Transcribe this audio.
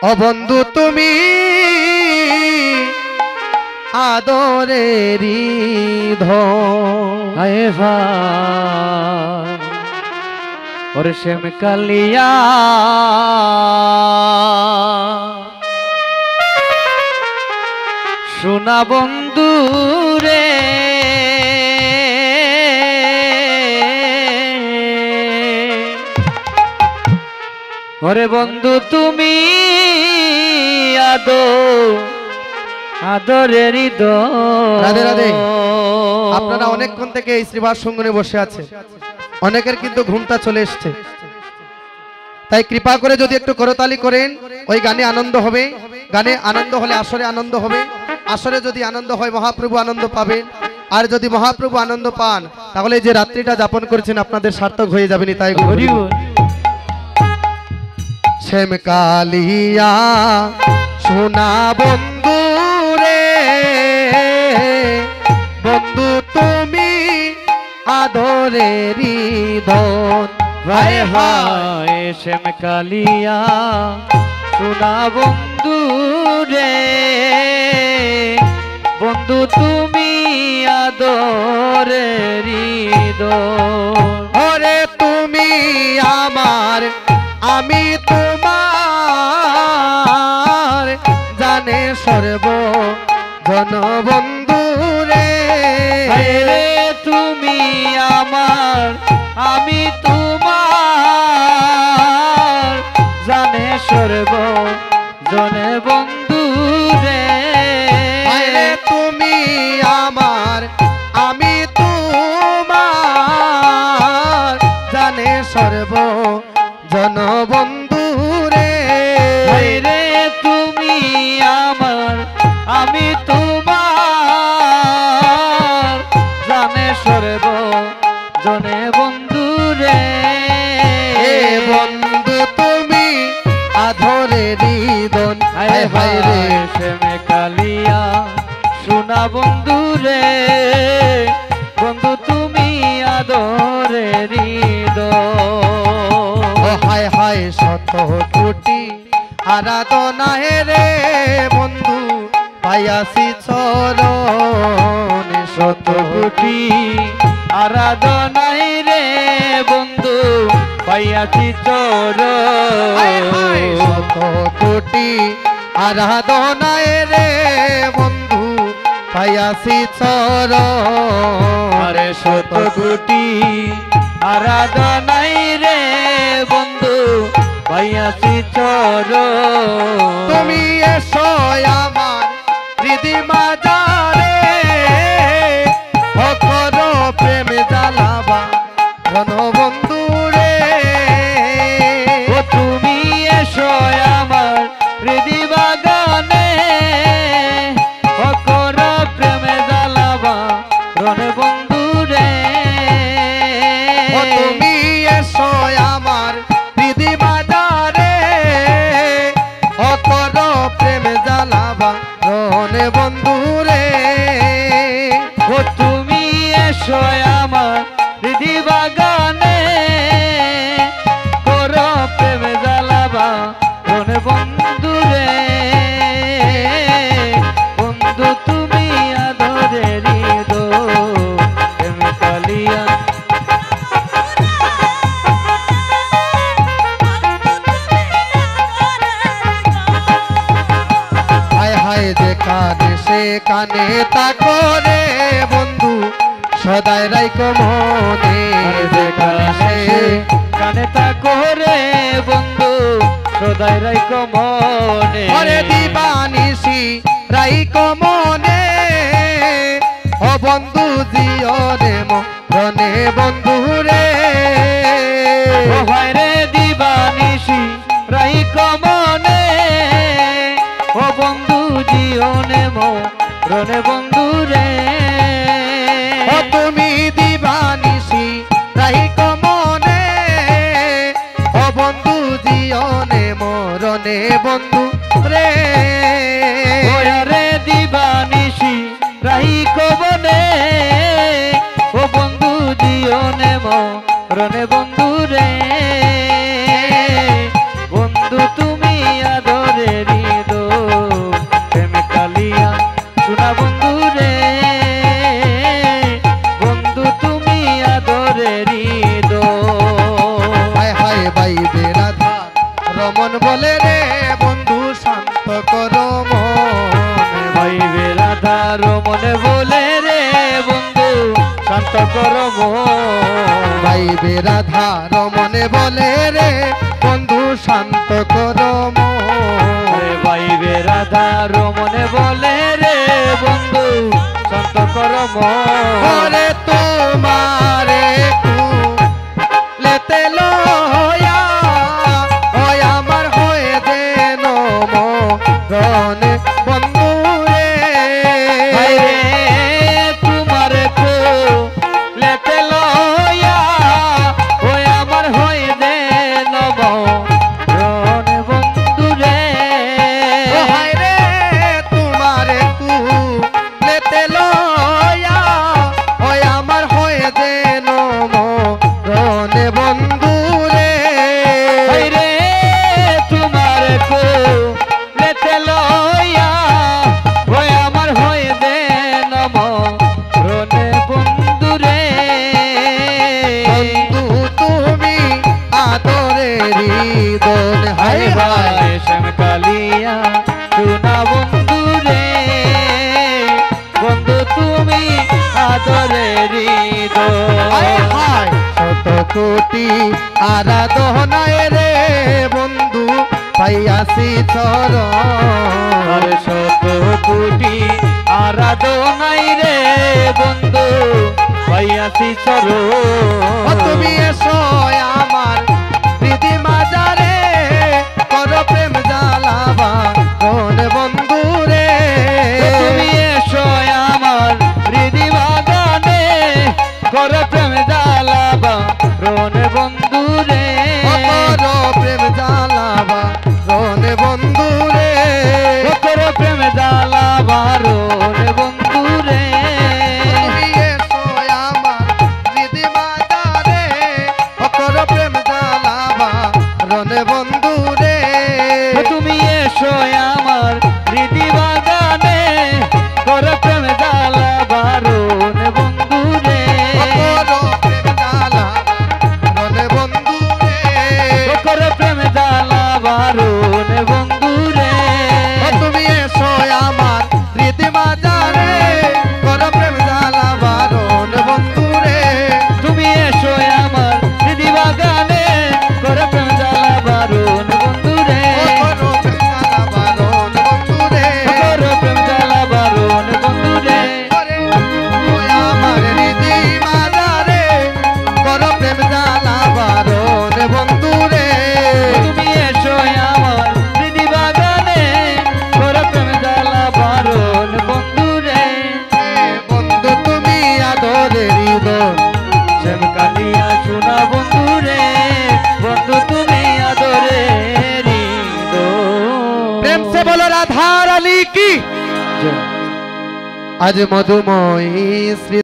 ও বন্ধু তুমি আদরেরি ধন হায় ভাই ওরে শ্যাম কালিয়া সোনা বন্ধু রে ওরে বন্ধু তুমি আদরেরই দোন। রাধে রাধে। আপনারা অনেকক্ষণ থেকে এই শ্রীবাস সঙ্গনে বসে আছে, অনেকের কিন্তু ঘুমটা চলে এসছে, তাই কৃপা করে যদি একটু করতালি করেন ওই গানে আনন্দ হবে। গানে আনন্দ হলে আসরে আনন্দ হবে, আসরে যদি আনন্দ হয় মহাপ্রভু আনন্দ পাবেন, আর যদি মহাপ্রভু আনন্দ পান তাহলে যে রাত্রিটা যাপন করেছেন আপনাদের সার্থক হয়ে যাবেনি। তাই শ্যাম কালিয়া সোনা বন্ধু রে, বন্ধু তুমি আদরেরি ধন। হায় হায় শ্যাম কালিয়া সোনা বন্ধু রে, বন্ধু তুমি আদরেরই দোন। ওরে তুমি আমার আমি তোমার জানে সর্ব জন বন্ধু রে। রে তুমি আমার আমি তোমার জানে সর্ব জনে বন্ধু রে। তুমি আমার আমি তোমার জানে সর্ব জন বন্ধু রে। রে তুমি আমার আমি তোমার জানে সর্ব জনে বন্ধু রে। বন্ধু তুমি আধরেরি দন। হায় হায় রে শ্যাম কালিয়া সোনা বন্ধু রে, বন্ধু তুমি আদরেরই দোন। হায় হায় শত কোটি আরাধনা রে বন্ধু পাইয়াছি চরণ। শত কোটি আরাধনাই রে বন্ধু পাইয়াছি চরণ। শত কোটি আরাধনা রে বন্ধু পাইয়াছি চরণ। আরে শত কোটি আরাধনাই রে বন্ধু পাইয়াছি চরণ। তুমি এসো আমার হৃদি মাজারে, অকর প্রেম জ্বালাবা ঘন বন্ধু রে। ও তুমি এসো আমার হৃদি বাগানে, অকর প্রেমে জ্বালাবা রণ বন্ধু রে। ও তুমি এসো আমার হৃদি মাজারে, অকর প্রেম জ্বালাবা ঘন বন্ধু রে। ও তুমি এসো আমার হৃদি বাগানে, কর প্রেমে জ্বালাবা রণ বন্ধু রে। বন্ধু তুমি আদরেরই দোন। শ্যাম কালিয়া হায় হায় যে কানে সে কানে তা করে বন্ধু সদাই রাইক মনে। যে কানে সে কানে তা করে বন্ধু সদাই রাইক মনে। ওরে দিবানিসি রাইক মনে, ও বন্ধু জিয়রে মনে বন্ধু রে। ও ভাই রে দিবানিসি রাইক মনে, ও বন্ধু জীবনে মরণে বন্ধু রে। ও তুমি দিবানিসি রাইক মনে, ও বন্ধু জিয়নে মরণে বন্ধু রে। রে দিবানিসি রাইক বনে, ও বন্ধু জীবনে মরণে বন্ধু রে। বন্ধু তুমি আদরে রমন বলে রে বন্ধু শান্ত করো মন। ভাইবে রাধা রমন বলে রে বন্ধু শান্ত করো মন। ভাইবে রাধা রমনে বলে রে বন্ধু শান্ত করো মন। ভাইবে রাধা রমন বলে রে বন্ধু শান্ত করো মন। ওরে তোমারে লেতে লয়া ওই আমার হয়ে দেন মরণ বন্ধু রে। ভাইরে তোমার লেতে লয়া ওই আমার হয়ে দে নব রণ বন্ধু রে। ও হায় রে তোমারে লেতে লয়া ওই আমার হয়ে দেন মরণ বন্ধু রে। ভাইরে তোমার লেতে লয়া ওই আমার হয়ে দে নব রণ বন্ধু রে। বন্ধু তুমি আদরেরই দোন হায় হায়। ভাই শ্যাম কালিয়া সোনা বন্ধু রে বন্ধু তুমি আদরের হায় হায় শত কোটি আরাধনায় রে বন্ধু পাইয়াছি চরণ। শত কোটি আরাধনাই রে বন্ধু পাইয়াছি চরো। ও তুমি এসো আমার প্রীতি মাজারে করো প্রেম জ্বালাবা কোন বন্ধু রে। তুমি এসো আমার হৃদি বাগানে করে প্রেম জ্বালাবা রণ বন্ধু রে। ও করো প্রেম জ্বালাবা কোন বন্ধু রে। করে প্রেম জ্বালাবা রণ বন্ধু রে। তুমি এসো আমার প্রীতি মাজারে করো প্রেম জ্বালাবা রণ বন্ধু রে। তুমি এসো আমার হৃদি বাগানে করে প্রেম জ্বালাবা রণ বন্ধু রে। করো প্রেম জ্বালাবা রণ বন্ধু রে। করে প্রেম জ্বালাবা রণ বন্ধু রে। তুমি এসো আমার প্রীতি মাজারে করো প্রেম জ্বালাবা রণ বন্ধু রে। তুমি এসো আমার হৃদি বাগানে করে প্রেম জ্বালাবা রণ বন্ধু রে। করো প্রেম জ্বালাবা রণ বন্ধু রে। করে প্রেম জ্বালাবা রণ বন্ধু রে। ওই আমার রীতি মাজারে করো প্রেম জ্বালাবা রণ বন্ধু রে। তুমি এসো আমার হৃদি বাগানে করে প্রেম জ্বালাবা রণ বন্ধু রে। বন্ধু তুমি আদরেরই দোন শ্যাম কালিয়া সোনা বন্ধু রে বন্ধু তুমি আদরের প্রেম সে বলো রাধা রানী কি। আজ মধুময়ী শ্রী